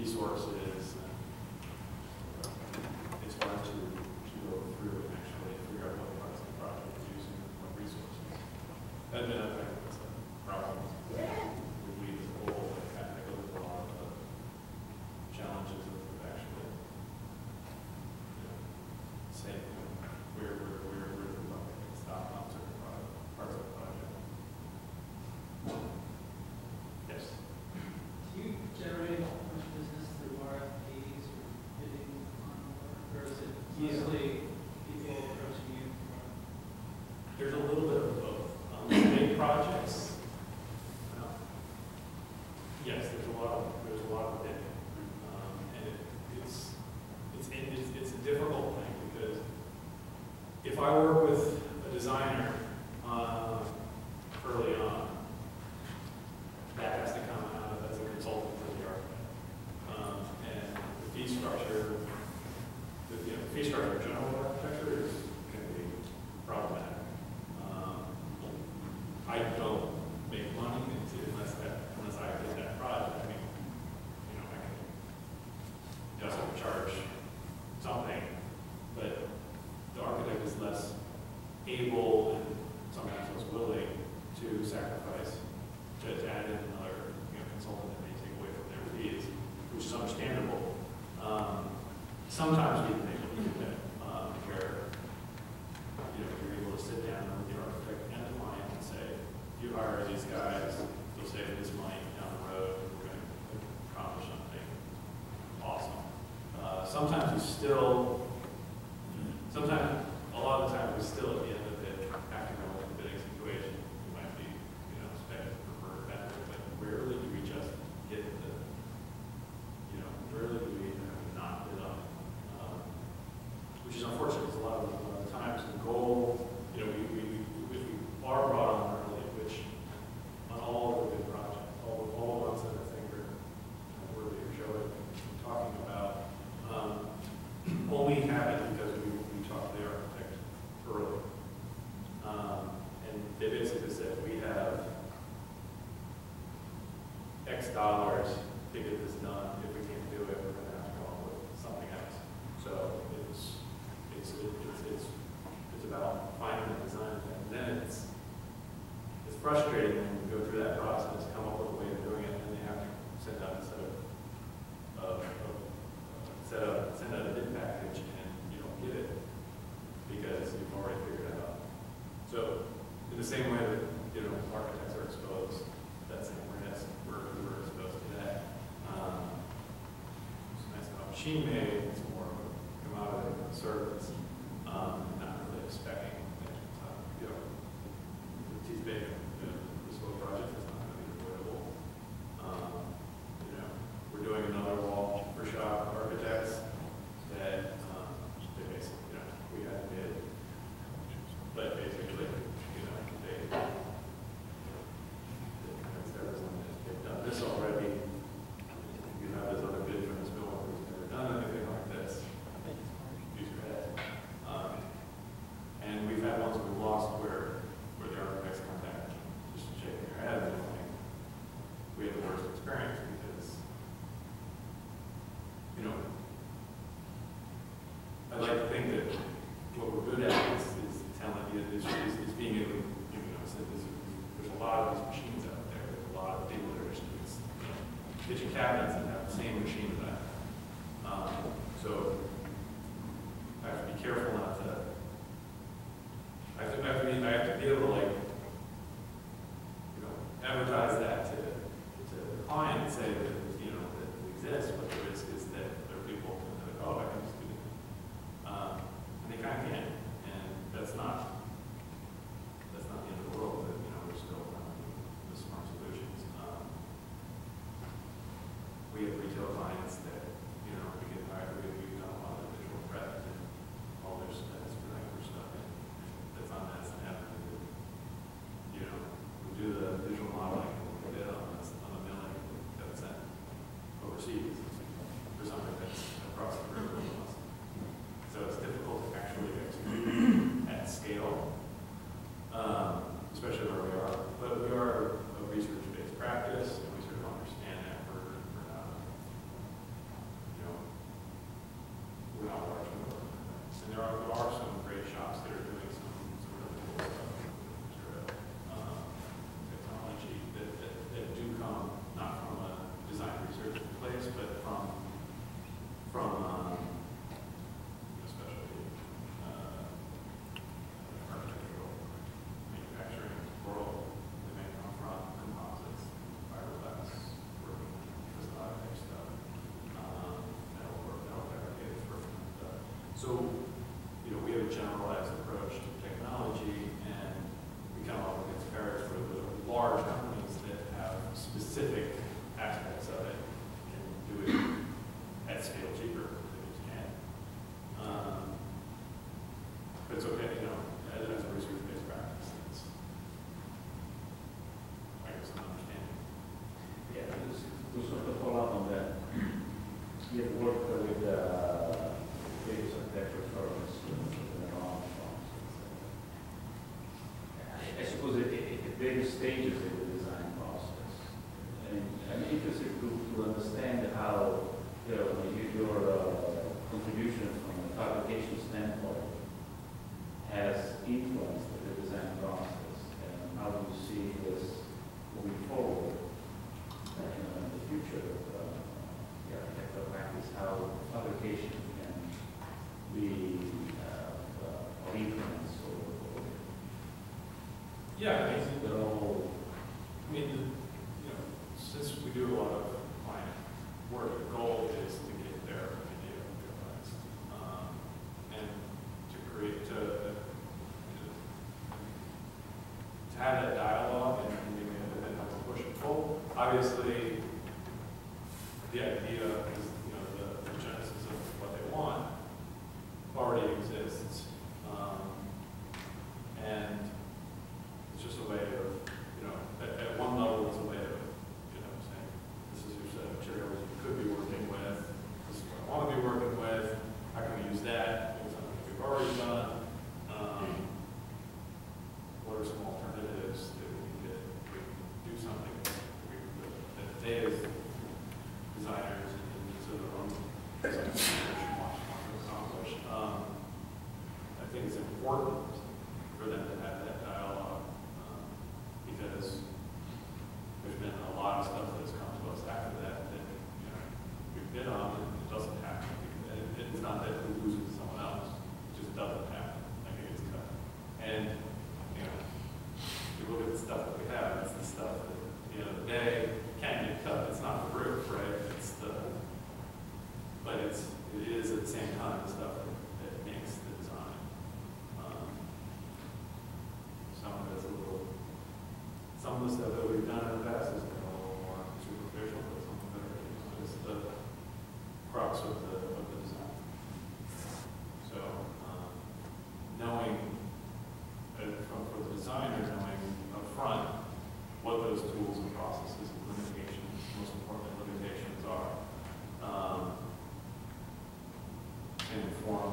resources. It's hard to go through and actually figure out what parts of the project are using what resources. And then I think that's a problem. We lead as a whole, like, I go with a lot of the challenges of actually, saying where the bucket can stop on certain parts of the project. Yes. Do you generate much business through RFPs or bidding on work, or is it mostly people approaching you for? There's a little bit of both. Big projects, yes, there's a lot of bidding, and it's a difficult thing because if I work with a designer early on, that has to come out as a consultant for the architect, and the fee structure, the fee structure of general architecture is going to be problematic. I don't make money unless I did that project. I mean, I can also charge something, but the architect is less able and sometimes less willing to sacrifice to add in another consultant that may take away from their fees, which is understandable. Sometimes we can make a commitment where you're able to sit down with the architect and the client and say, if you hire these guys, you'll save this money down the road, and we're going to accomplish something awesome. Sometimes a lot of the time we still at the end of it have to go into the bidding situation. We might be, expected to prefer better, but rarely do we just get the, rarely do we not bid on it. Which is unfortunate because a lot of times the goal, if we are brought on early, which on all of the big projects, all the ones that I think are worthy of showing, talking about, only happen because we talk to the architect early. And they basically said, we have X dollars to get this done. If we can't do it, we're going to have to come up with something else. So it's about finding the design thing. And then it's frustrating when you go through that process, come up with a way of doing it, and then they have to send out a send out a bid package, and you don't get it because you've already figured it out. So in the same way that architects are exposed, that same risk we're exposed to that. It's nice about machine made. It's more of a commodity than a service. Not really expecting it's big. This whole project is not going to be avoidable. We're doing another wall for shop architects that they basically, we had to bid, but basically, they've done this already. You have this other bid from this builder who's never done anything like this. Use your head. And we've had ones we've lost where the architects come back just shaking their head and going, we had the worst experience because, I like to think that what we're good at is talent, is being able to, there's a lot of these machines out there. There's a lot of people that are just doing kitchen cabinets and have the same machine that so I have to be careful not to. I have to be able to advertise that to the client and say that that it exists, but the risk is that there are people that are like, oh, I can just do that. And they kind of can, and that's not the end of the world. But we're still finding the smart solutions. We have retail clients that we get hired. We've done a lot of visual prep and all their specs for that kind of stuff. That's on that snap. We do the visual modeling and we bid on the milling that's sent overseas for something that's across the river from us. So it's difficult to actually execute at scale, especially where we are. But we are a research-based practice, and we sort of understand that we're not script in place, but from especially architectural manufacturing world, they may come from composites, fiberglass, working facade type stuff, metal fabricated for stuff. So, you know, we have a generalized approach to technology, and we come up with carrots for the large companies that have specific aspects of it can do it at scale cheaper than we just can. But it's okay, you know, as a research-based practice, it's, I guess, an understanding. Yeah, to sort of follow up on that, we have worked with various architectural firms in around I suppose at various stages in the design process. And I'm interested to understand how, you know, your contribution from a fabrication standpoint has influenced the design process, and how do you see this moving forward in the future of the architectural practice, how fabrication can be of influence or Yeah, I think, the whole. I mean, you know, since we do a lot of client work, the goal is to get their idea realized, and to create, to have that dialogue and maybe have a push and pull. Obviously, the idea is, you know, the genesis of what they want already exists, and it's just a way of, you know, at one level, it's a way of, you know, saying, this is your set of materials you could be working with, this is what I want to be working with, how can we use that, maybe something we've already done, what are some alternatives that we can do something that they as designers and sort of their own design want to accomplish. I think it's important for them to have that dialogue, because there's been a lot of stuff that's come to us after that that, you know, we've bid on and it doesn't happen. It's not that we lose it to someone else, it just doesn't happen. I think it's cut. And, you know, if you look at the stuff that we have, it's the stuff that, you know, the day can get cut. It's not the roof, right? It's the, but it is at the same time the stuff that makes the design. Some of it's a little, some of the stuff that we've done in the past has been a little more superficial, but some of it, you know, is the crux of the design. So, knowing, for the designer, knowing up front what those tools and processes and limitations, most importantly limitations are, can inform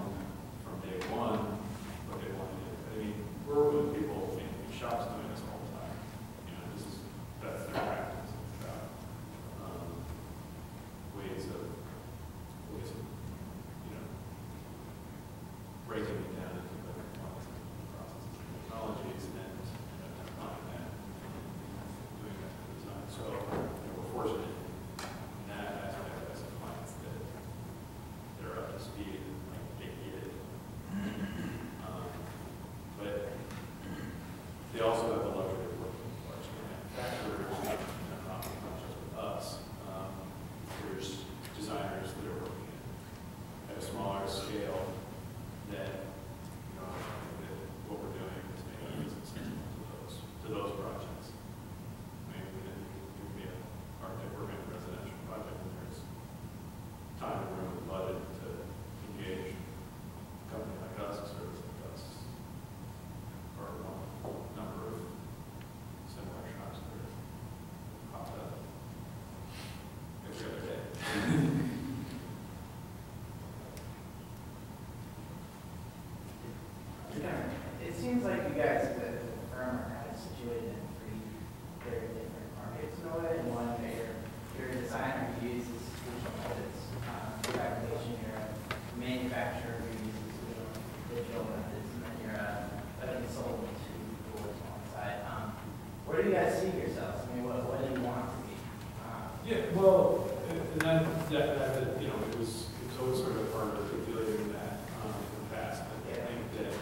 and that, you know, it was always sort of hard to articulating that in the past. I think that,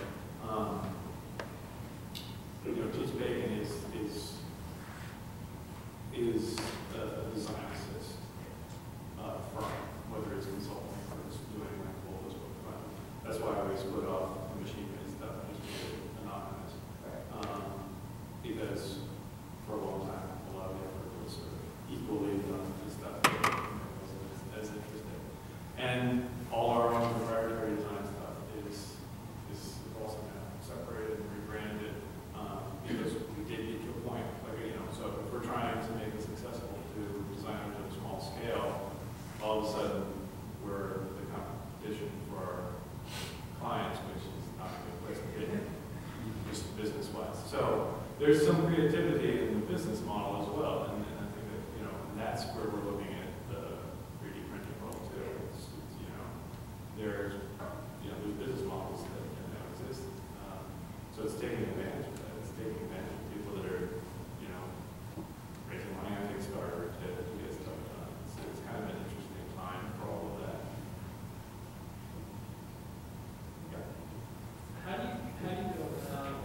you know, Teach Baccon is a design assist firm, whether it's consulting or it's doing like full bespoke design. That's why we split off the machine-made stuff and just made it anonymous. Because for a long time, a lot of the effort was sort of equally done to stuff that wasn't as interesting. And all our own proprietary design stuff is also now separated and rebranded because we did get to a point, like, you know, so if we're trying to make this accessible to designers at a small scale, all of a sudden we're the competition for our clients, which is not a good place to be, just business-wise. So there's some creativity in the business model as well, and I think that, you know, and that's where we're looking at the 3D printing world too. It's, you know, there's business models that now exist. So it's taking advantage of that. It's taking advantage of people that are, you know, raising money on Kickstarter to get stuff done. So it's kind of an interesting time for all of that. Yeah. How do you go about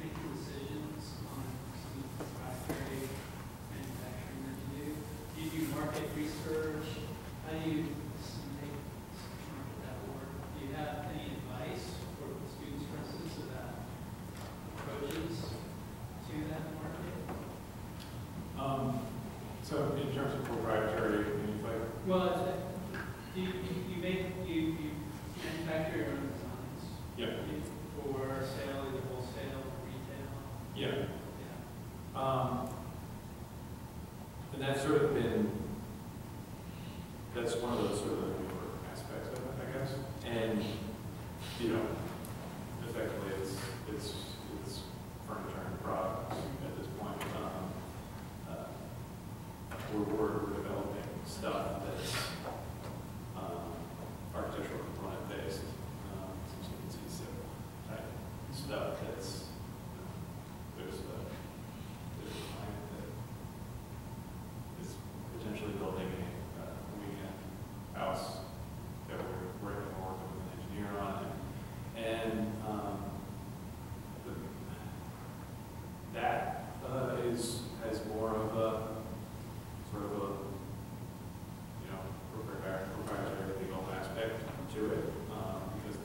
making decisions on some proprietary manufacturing that you do? Do you do market research? How do you make market that work? Do you have any advice for students, for instance, about approaches to that market? So in terms of proprietary manufacturing, Well, you manufacture your own designs. yeah, For sale, either wholesale or retail. yeah. Yeah. And that's sort of been, that's one of those sort of newer aspects of it, I guess. And, you know, effectively it's furniture and products at this point. We're developing stuff that's architectural component based, some CNC civil type stuff that's, there's a client that is potentially building a weekend house that we're working with an engineer on. And that has more of a sort of a, you know, proprietary legal aspect to it, because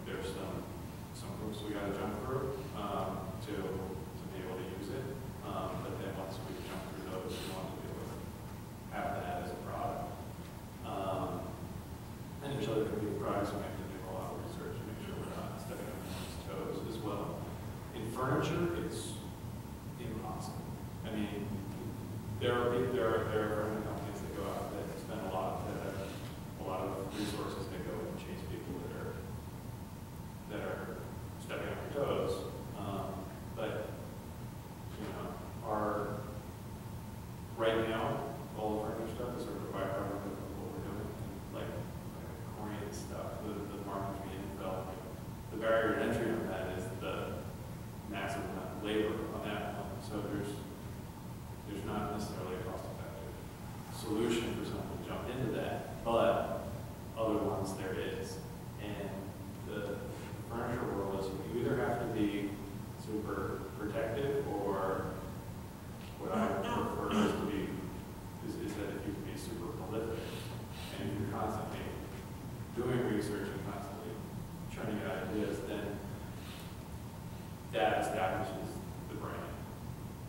there's some hoops we got to jump through to be able to use it. But then once we jump through those, we want to be able to have that as a product. And there's other competing products, we have to do a lot of research to make sure we're not stepping on anyone's toes as well. In furniture, it's impossible. I mean, there are furniture companies that go out that spend a lot of resources that go and chase people that are stepping on your toes. But you know, right now, all the furniture stuff is sort of a byproduct of what we're doing, like Korean stuff, the market being developed. The barrier to entry on that is the massive amount of labor on that one. So there's not necessarily a cost-effective solution for someone to jump into that, but other ones there is. And the furniture world is, you either have to be super protective, or what I prefer is to be is that if you can be super prolific and if you're constantly doing research and constantly churning out ideas, then that establishes the brand,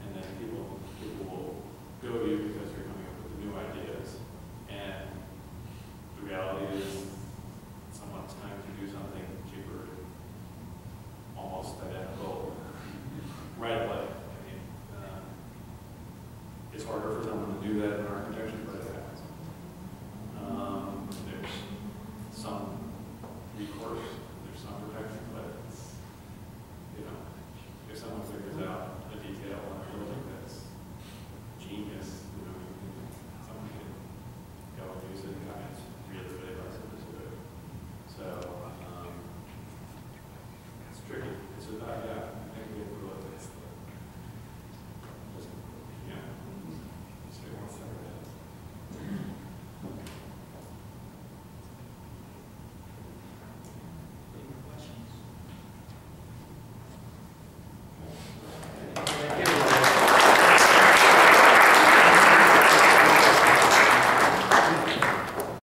and then people will go to you because you're coming up with new ideas. And the reality is, someone's trying to do something cheaper, almost identical, right away. I mean, it's harder for someone to do that in an architecture